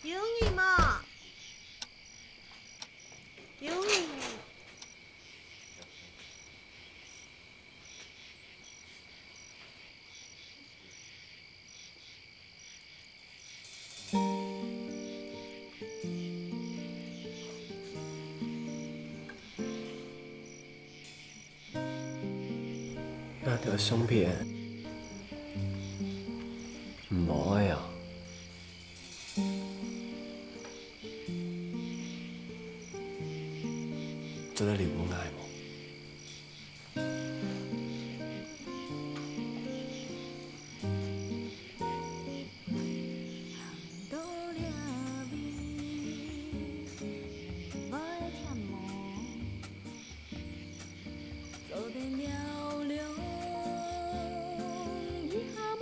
英语嘛，英语。那条相片唔爱啊！做得了唔爱无？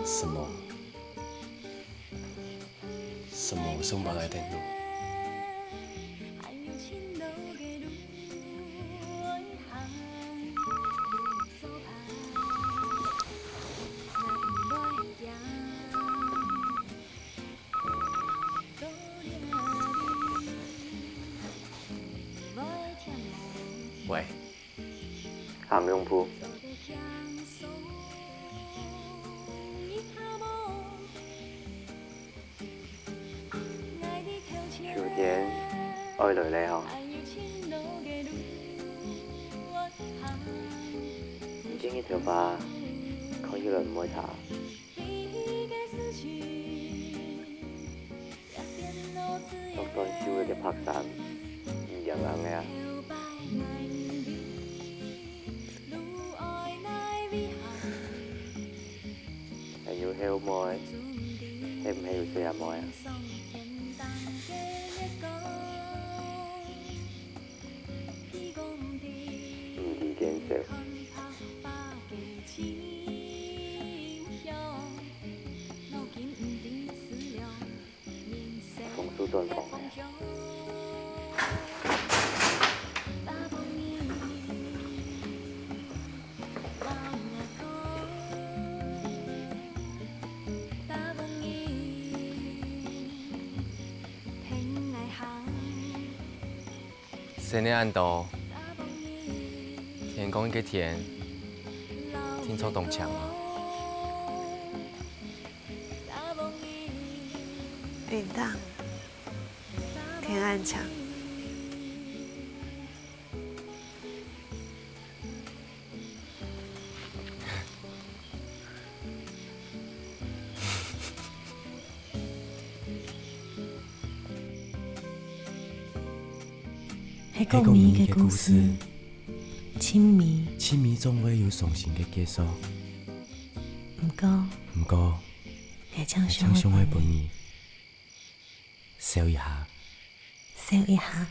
什么？什么送把来听路？喂，咸用铺。秋天愛來你嗬，已經一條疤，可以來唔愛搽。落當少嘅拍散，唔樣樣嘅啊！係要 heo 妹，係唔係要四日妹啊？唔易見識，風騷斷房嘅。新年暗道，天公嘅天，天抽动墙啊！铃铛，天暗墙。係講你嘅故事，親密，親密總會有傷心嘅結束。不過，係將相會伴你笑一下，笑一下。